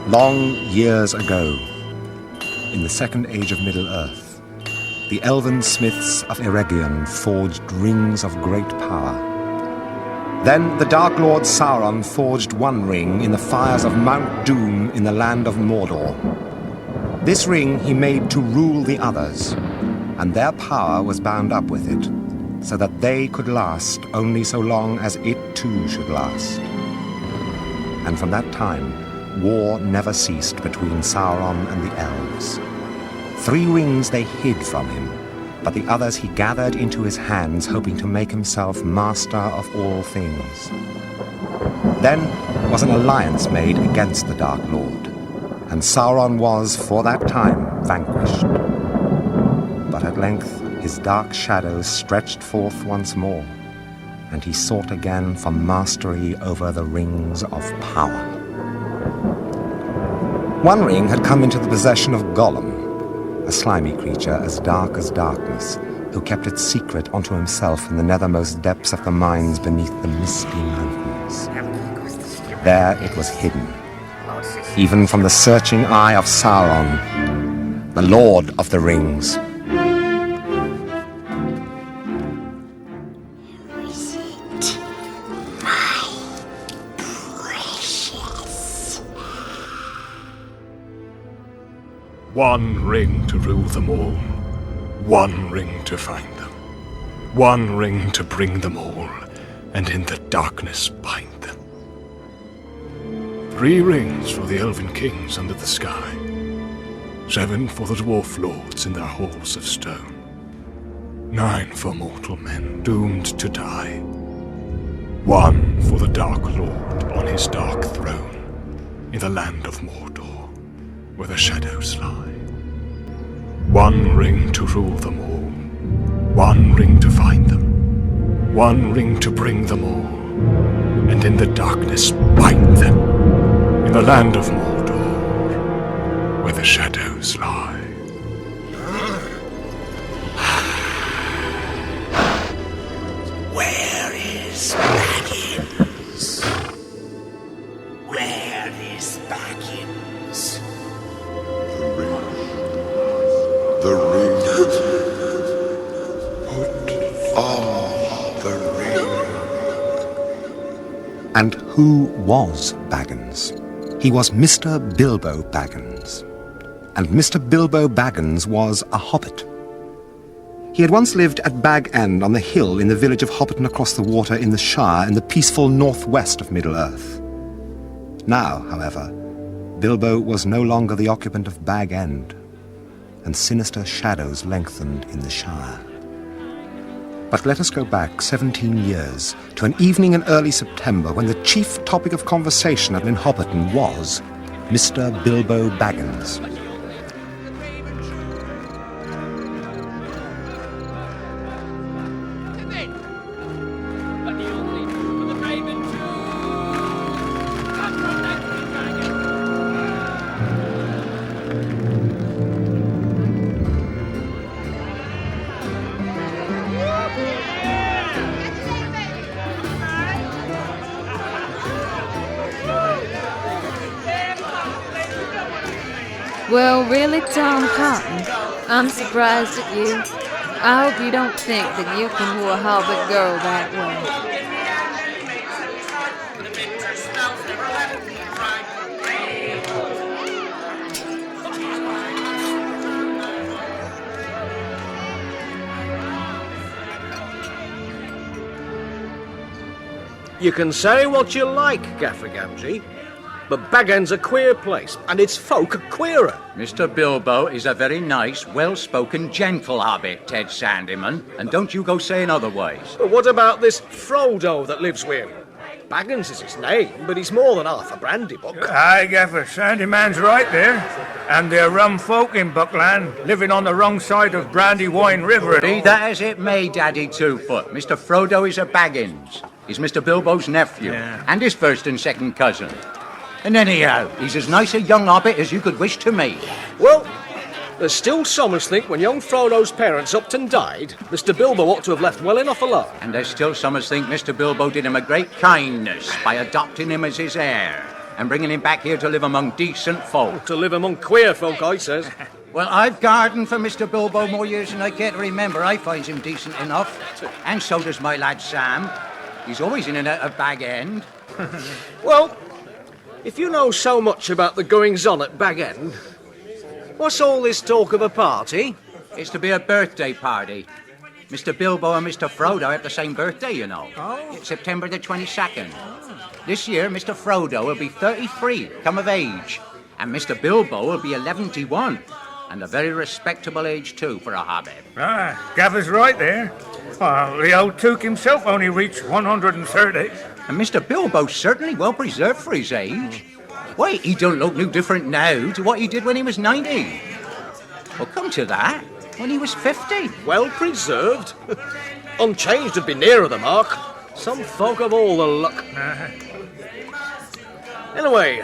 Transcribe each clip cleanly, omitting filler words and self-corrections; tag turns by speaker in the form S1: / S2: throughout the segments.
S1: Long years ago, in the second age of Middle-earth, the elven smiths of Eregion forged rings of great power. Then the Dark Lord Sauron forged one ring in the fires of Mount Doom in the land of Mordor. This ring he made to rule the others, and their power was bound up with it, so that they could last only so long as it too should last. And from that time, war never ceased between Sauron and the elves. 3 rings they hid from him, but the others he gathered into his hands, hoping to make himself master of all things. Then was an alliance made against the Dark Lord, and Sauron was, for that time, vanquished. But at length his dark shadows stretched forth once more, and he sought again for mastery over the rings of power. One ring had come into the possession of Gollum, a slimy creature as dark as darkness, who kept its secret unto himself in the nethermost depths of the mines beneath the misty mountains. There it was hidden, even from the searching eye of Sauron, the Lord of the Rings.
S2: One ring to rule them all, one ring to find them, one ring to bring them all, and in the darkness bind them. 3 rings for the elven kings under the sky, 7 for the dwarf lords in their halls of stone, 9 for mortal men doomed to die, 1 for the Dark Lord on his dark throne in the land of Mordor, where the shadows lie. 1 ring to rule them all, 1 ring to find them, 1 ring to bring them all, and in the darkness bind them, in the land of Mordor, where the shadows lie.
S3: Where is Baggins? Where is Baggins?
S4: The ring. Put on the ring.
S1: And who was Baggins? He was Mr. Bilbo Baggins. And Mr. Bilbo Baggins was a hobbit. He had once lived at Bag End on the hill in the village of Hobbiton across the water in the Shire in the peaceful northwest of Middle-earth. Now, however, Bilbo was no longer the occupant of Bag End, and sinister shadows lengthened in the Shire. But let us go back 17 years to an evening in early September when the chief topic of conversation in Hobbiton was Mr. Bilbo Baggins.
S5: Well, really, Tom Cotton, I'm surprised at you. I hope you don't think that you can woo a hobbit girl that way.
S6: You can say what you like, Gaffer Gamgee, but Baggin's a queer place, and its folk are queerer.
S7: Mr. Bilbo is a very nice, well-spoken, gentle hobbit, Ted Sandyman, and don't you go saying otherwise.
S6: But what about this Frodo that lives with him? Baggins is his name, but he's more than half a brandy buck.
S8: Aye, Gaffer, Sandyman's right there. And they're rum folk in Buckland, living on the wrong side of Brandywine River.
S7: Be that as it may, Daddy Two-Foot, Mr. Frodo is a Baggins. He's Mr. Bilbo's nephew,
S8: Yeah.
S7: and his first and second cousin. And anyhow, he's as nice a young hobbit as you could wish to meet.
S6: Well, there's still some as think when young Frodo's parents upped and died, Mr. Bilbo ought to have left well enough alone.
S7: And there's still some as think Mr. Bilbo did him a great kindness by adopting him as his heir and bringing him back here to live among decent folk.
S6: To live among queer folk, I says.
S7: Well, I've gardened for Mr. Bilbo more years than I care to remember. I finds him decent enough. And so does my lad Sam. He's always in and out of Bag End.
S6: Well, if you know so much about the goings-on at Bag End, what's all this talk of a party?
S7: It's to be a birthday party. Mr. Bilbo and Mr. Frodo have the same birthday, you know.
S6: Oh.
S7: It's September the 22nd. This year, Mr. Frodo will be 33, come of age. And Mr. Bilbo will be 11-1. And a very respectable age, too, for a hobbit.
S8: Ah, Gaffer's right there. Well, the old Took himself only reached 130.
S7: And Mr. Bilbo's certainly well preserved for his age. Why, he don't look no different now to what he did when he was 90. Well, come to that, when he was 50.
S6: Well preserved. Unchanged would be nearer the mark. Some folk have all the luck. Anyway,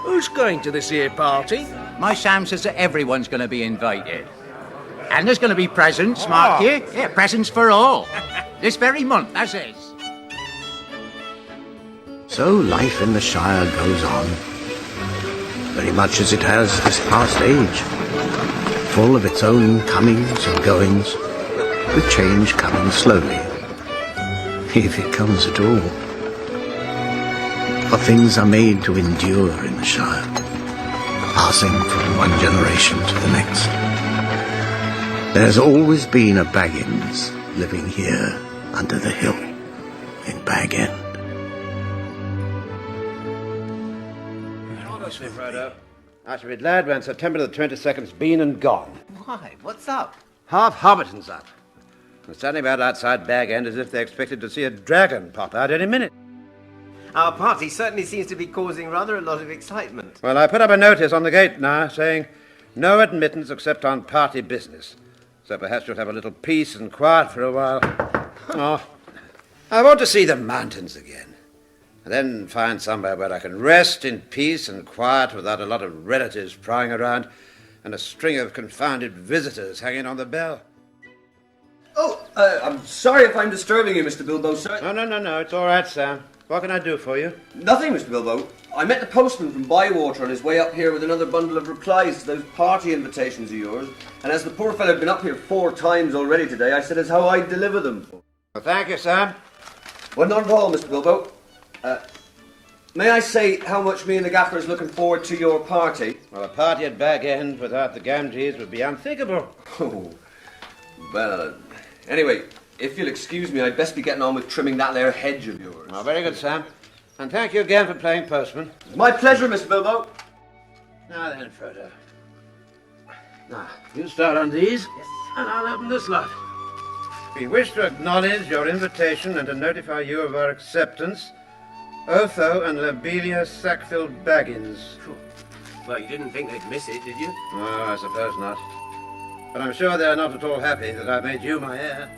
S6: who's going to this here party?
S7: My Sam says that everyone's going to be invited. And there's going to be presents, mark you. Yeah, presents for all. This very month, that's it.
S9: So life in the Shire goes on, very much as it has this past age, full of its own comings and goings, with change coming slowly, if it comes at all. For things are made to endure in the Shire, passing from one generation to the next. There's always been a Baggins living here under the hill in Bag End.
S10: Frodo, I shall be glad when September the 22nd's been and gone.
S3: Why? What's up?
S10: Half Hobbiton's up. They're standing about outside Bag End as if they expected to see a dragon pop out any minute.
S3: Our party certainly seems to be causing rather a lot of excitement.
S10: Well, I put up a notice on the gate now saying no admittance except on party business. So perhaps you'll have a little peace and quiet for a while. Oh, I want to see the mountains again. And then find somewhere where I can rest in peace and quiet without a lot of relatives prying around and a string of confounded visitors hanging on the bell.
S11: Oh, I'm sorry if I'm disturbing you, Mr. Bilbo, sir.
S10: No, it's all right, Sam. What can I do for you?
S11: Nothing, Mr. Bilbo. I met the postman from Bywater on his way up here with another bundle of replies to those party invitations of yours, and as the poor fellow had been up here 4 times already today, I said as how I'd deliver them.
S10: Well, thank you, Sam.
S11: Well, not at all, Mr. Bilbo. May I say how much me and the gaffer is looking forward to your party?
S10: Well, a party at Bag End without the Gamgees would be unthinkable.
S11: Oh, well, anyway, if you'll excuse me, I'd best be getting on with trimming that there hedge of yours.
S10: Oh, very good, Sam. And thank you again for playing postman.
S11: It's my pleasure, Mr. Bilbo.
S10: Now then, Frodo. Now, you start on these, yes, and I'll open this lot. We wish to acknowledge your invitation and to notify you of our acceptance. Otho and Lobelia Sackville Baggins.
S3: Well, you didn't think they'd miss it, did you?
S10: No, I suppose not. But I'm sure they're not at all happy that I made you my heir.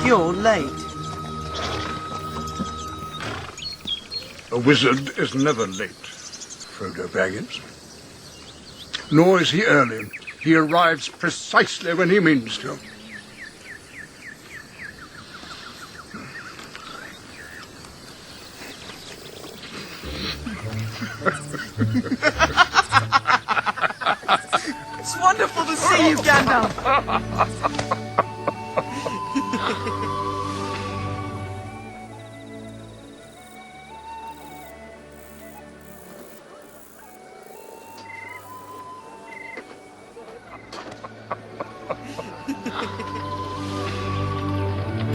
S3: You're late.
S2: A wizard is never late, Frodo Baggins. Nor is he early. He arrives precisely when he means to.
S12: It's wonderful to see you, Gandalf.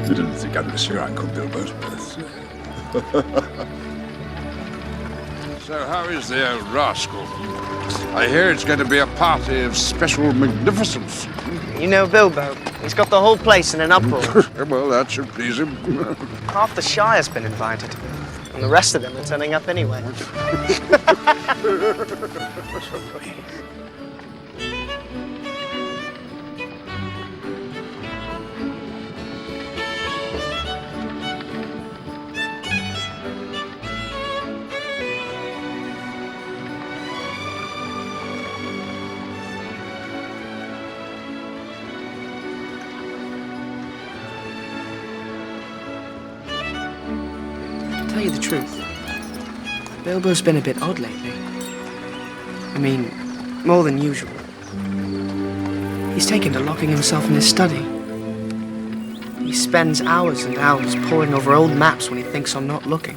S2: You didn't think I'd miss your Uncle Bilbo's birth. So how is the old rascal? I hear it's going to be a party of special magnificence.
S12: You know Bilbo. He's got the whole place in an uproar.
S2: Well, that should please him.
S12: Half the shire's been invited. And the rest of them are turning up anyway. To tell you the truth, Bilbo's been a bit odd lately. I mean, more than usual. He's taken to locking himself in his study. He spends hours and hours poring over old maps when he thinks I'm not looking.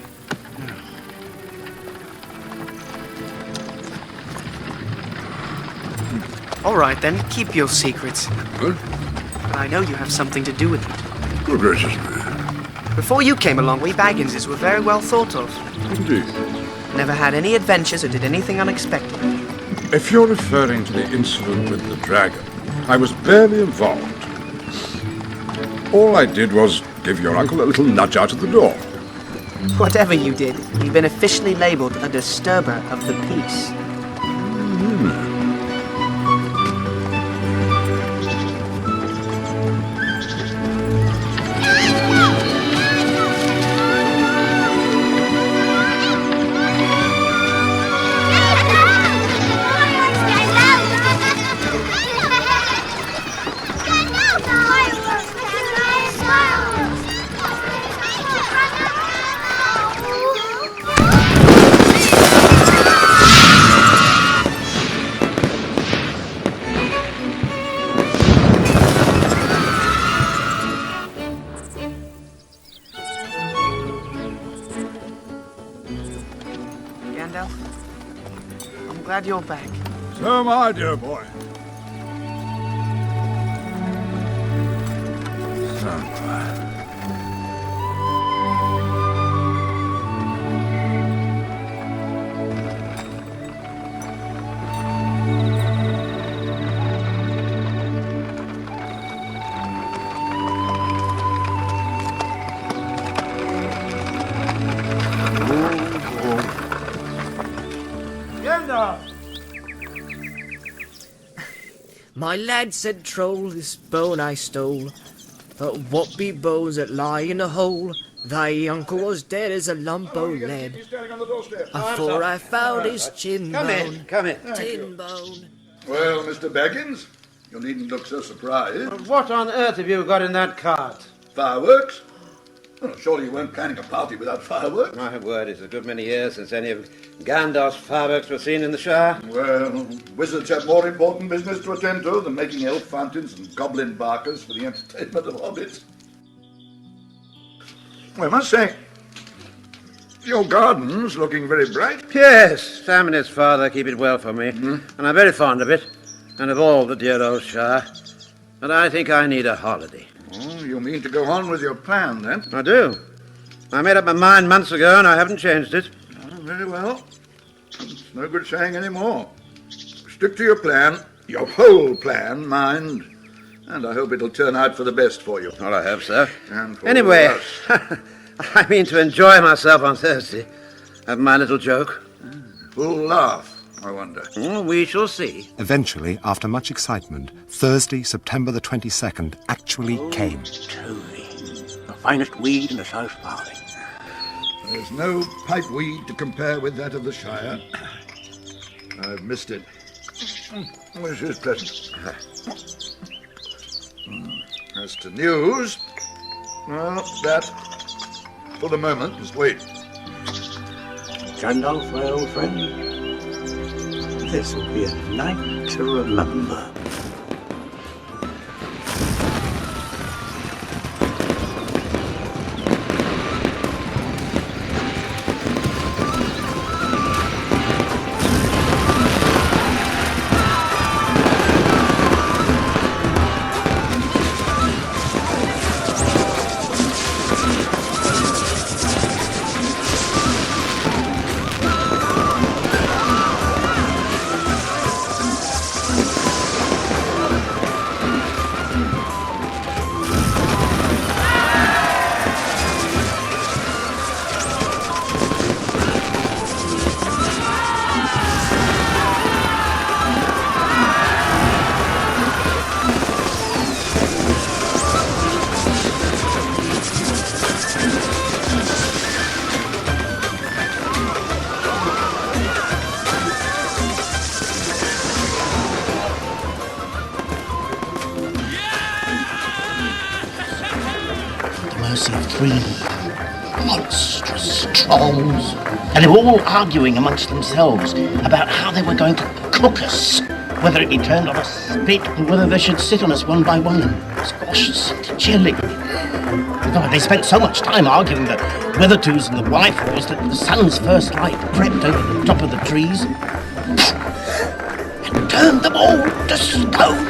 S12: All right, then, keep your secrets.
S2: Good.
S12: But I know you have something to do with it.
S2: Good gracious me.
S12: Before you came along, we Bagginses were very well thought of.
S2: Indeed.
S12: Never had any adventures or did anything unexpected.
S2: If you're referring to the incident with the dragon, I was barely involved. All I did was give your uncle a little nudge out of the door.
S12: Whatever you did, you've been officially labelled a disturber of the peace. Gandalf, I'm glad you're back.
S2: So am I, dear boy.
S12: My lad said, "Troll, this bone I stole. But what be bones that lie in a hole? Thy uncle was dead as a lump o' lead. Afore I found his chin bone.
S10: Come in.
S12: Tin bone."
S2: Well, Mr. Baggins, you needn't look so surprised.
S10: But what on earth have you got in that cart?
S2: Fireworks? Well, surely you weren't planning a party without fireworks?
S10: My word, it's a good many years since any of Gandalf's fireworks were seen in the Shire.
S2: Well, wizards have more important business to attend to than making elf fountains and goblin barkers for the entertainment of hobbits. Well, I must say, your garden's looking very bright.
S10: Yes, Sam and his father keep it well for me, and I'm very fond of it, and of all the dear old Shire. But I think I need a holiday.
S2: Oh, you mean to go on with your plan, then?
S10: I do. I made up my mind months ago, and I haven't changed it.
S2: Oh, very well. It's no good saying any more. Stick to your plan, your whole plan, mind, and I hope it'll turn out for the best for you.
S10: Well, I hope so.
S2: And for
S10: Anyway,
S2: all of us.
S10: I mean to enjoy myself on Thursday. Have my little joke.
S2: Who'll laugh, I wonder?
S10: We shall see.
S1: Eventually, after much excitement, Thursday, September the 22nd, actually came.
S9: Truly, the finest weed in the South Valley.
S4: There's no pipeweed to compare with that of the Shire. I've missed it. Which is pleasant. As to news, well, that, for the moment, must wait.
S9: Gandalf, my old friend, this will be a night to remember.
S13: Three monstrous trolls. And they were all arguing amongst themselves about how they were going to cook us, whether it be turned on a spit or whether they should sit on us one by one and squash us into chili. God, they spent so much time arguing the weather-twos and the wifeholes that the sun's first light crept over the top of the trees and turned them all to stone.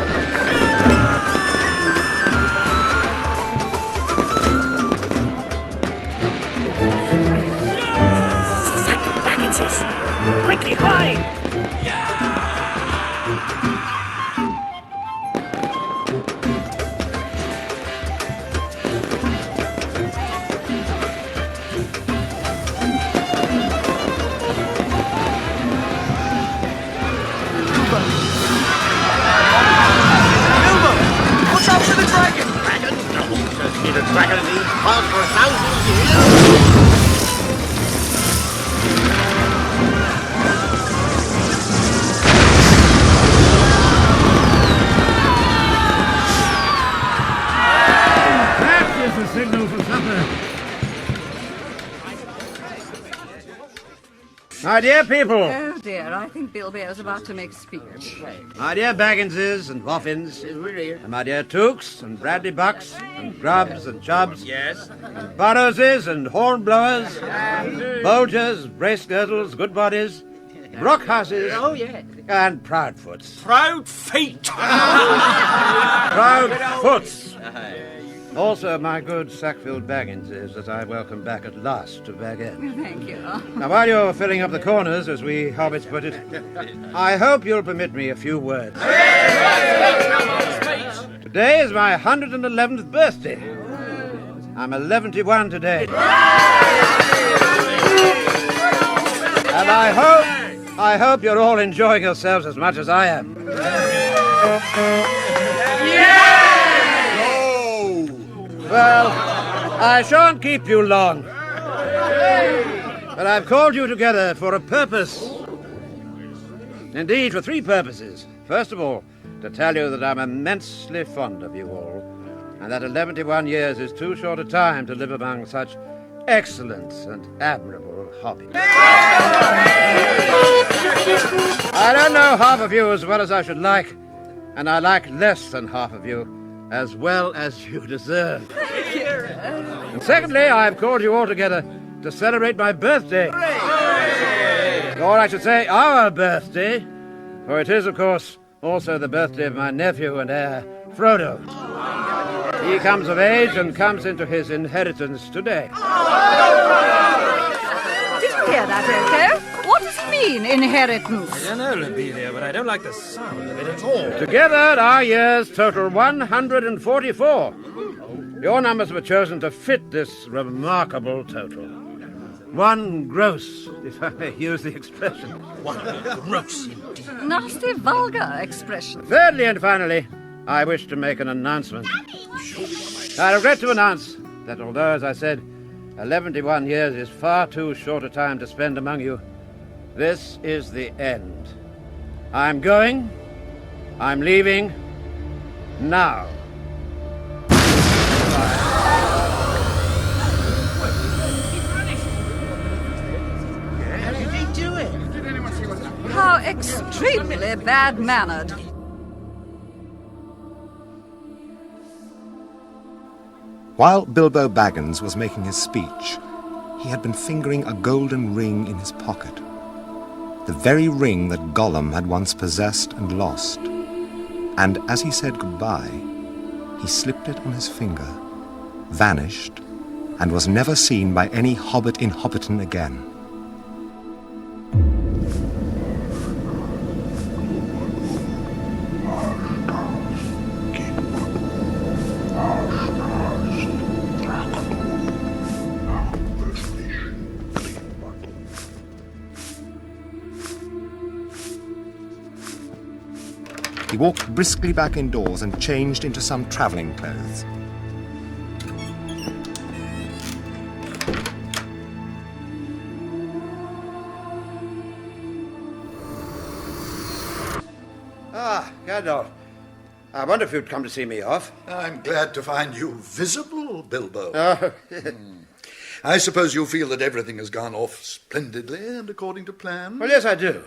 S13: Quickly hide!
S6: Watch out for the dragon!
S13: Dragon? No, certainly the dragon in these parts for 1,000 years.
S8: Signal for supper.
S10: My dear people.
S14: Oh dear, I think Bilbo's about to make a speech.
S10: My dear Bagginses and Boffins. And my dear Tooks and Bradley Bucks and Grubbs and Chubbs.
S6: Yes.
S10: And Burrowses and Hornblowers. Bolgers, Bracegirdles, Goodbodies. Brockhouses.
S14: Oh, yes.
S10: And Proudfoots.
S6: Proud feet!
S10: Proudfoots! Also, my good Sackville Bagginses, that I welcome back at last to Bag End.
S14: Thank you.
S10: Now, while you're filling up the corners, as we hobbits put it, I hope you'll permit me a few words. Today is my 111th birthday. I'm 111 today. And I hope you're all enjoying yourselves as much as I am. Well, I shan't keep you long. But I've called you together for a purpose. Indeed, for three purposes. First of all, to tell you that I'm immensely fond of you all, and that 111 years is too short a time to live among such excellent and admirable hobbits. I don't know half of you as well as I should like, and I like less than half of you as well as you deserve. And secondly, I've called you all together to celebrate my birthday. Or I should say our birthday, for it is, of course, also the birthday of my nephew and heir, Frodo. He comes of age and comes into his inheritance today.
S14: Did you hear that, Elko? What does he mean, inheritance?
S6: I don't know, Lobelia, but I don't like the sound of it at all.
S10: Together, our years total 144. Your numbers were chosen to fit this remarkable total. One gross, if I may use the expression.
S6: One gross indeed.
S14: Nasty, vulgar expression.
S10: Thirdly and finally, I wish to make an announcement. I regret to announce that although, as I said, 71 years is far too short a time to spend among you. This is the end. I'm going. I'm leaving. Now.
S13: How did he do it?
S14: How extremely bad-mannered.
S1: While Bilbo Baggins was making his speech, he had been fingering a golden ring in his pocket. The very ring that Gollum had once possessed and lost. And as he said goodbye, he slipped it on his finger, vanished, and was never seen by any Hobbit in Hobbiton again. He walked briskly back indoors and changed into some travelling clothes.
S10: Ah, Gandalf. I wonder if you'd come to see me off.
S4: I'm glad to find you visible, Bilbo.
S10: Oh.
S4: I suppose you feel that everything has gone off splendidly and according to plan?
S10: Well, yes, I do.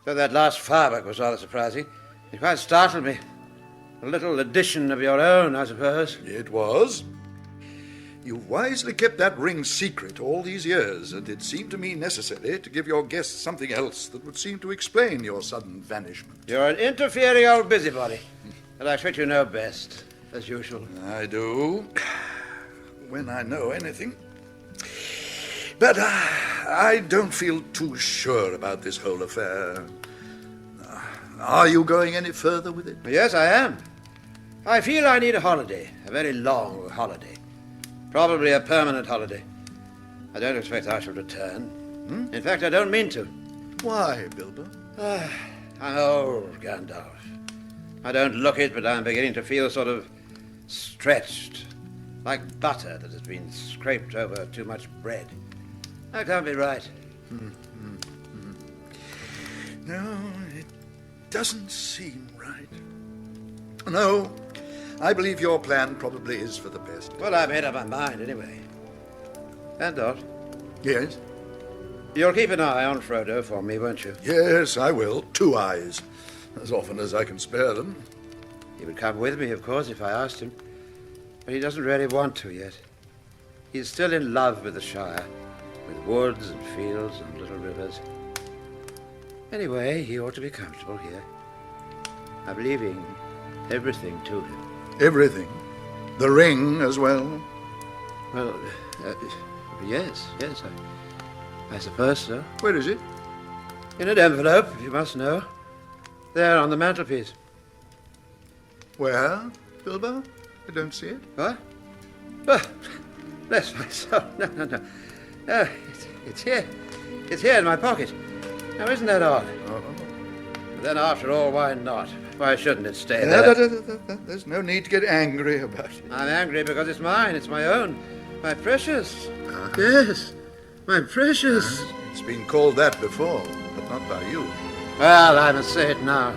S10: Though that last firework was rather surprising. It quite startled me. A little addition of your own, I suppose.
S4: It was. You wisely kept that ring secret all these years, and it seemed to me necessary to give your guests something else that would seem to explain your sudden vanishment.
S10: You're an interfering old busybody, and I expect you know best, as usual.
S4: I do, when I know anything. But I don't feel too sure about this whole affair. Are you going any further with it?
S10: Yes, I am. I feel I need a holiday, a very long holiday. Probably a permanent holiday. I don't expect I shall return. In fact, I don't mean to.
S4: Why, Bilbo?
S10: I'm old, Gandalf. I don't look it, but I'm beginning to feel sort of stretched, like butter that has been scraped over too much bread. That can't be right.
S4: No, it doesn't seem right. No, I believe your plan probably is for the best.
S10: Well, I've made up my mind anyway. Gandalf?
S4: Yes?
S10: You'll keep an eye on Frodo for me, won't you?
S4: Yes, I will. 2 eyes. As often as I can spare them.
S10: He would come with me, of course, if I asked him. But he doesn't really want to yet. He's still in love with the Shire, with woods and fields and little rivers. Anyway, he ought to be comfortable here. I'm leaving everything to him.
S4: Everything? The ring as well?
S10: Well, yes, I suppose so.
S4: Where is it?
S10: In an envelope, you must know. There on the mantelpiece.
S4: Where, Bilbo? I don't see it.
S10: What? Oh, bless my soul. No. Oh, it's here. It's here in my pocket. Now, isn't that odd?
S4: Oh.
S10: But then, after all, why not? Why shouldn't it stay there?
S4: There's no need to get angry about it.
S10: I'm angry because it's mine. It's my own. My precious. Yes, my precious.
S4: It's been called that before, but not by you.
S10: Well, I must say it now.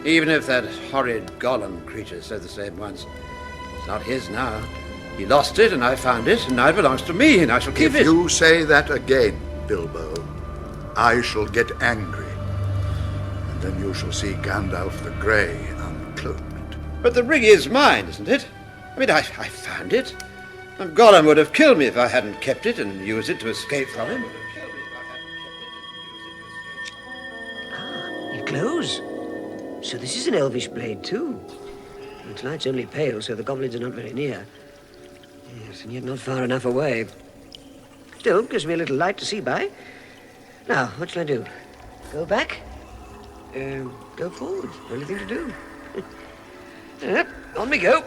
S10: Even if that horrid Gollum creature said the same once. It's not his now. He lost it, and I found it, and now it belongs to me, and I shall keep it.
S4: If you say that again, Bilbo, I shall get angry. And then you shall see Gandalf the Grey uncloaked.
S10: But the ring is mine, isn't it? I mean, I found it. And Gollum would have killed me if I hadn't kept it and used it to escape from him.
S15: It glows. So this is an elvish blade, too. Its light's only pale, so the goblins are not very near. Yes, and yet not far enough away. Still, gives me a little light to see by. Now, what shall I do? Go back? Go forward. Only thing to do. On we go.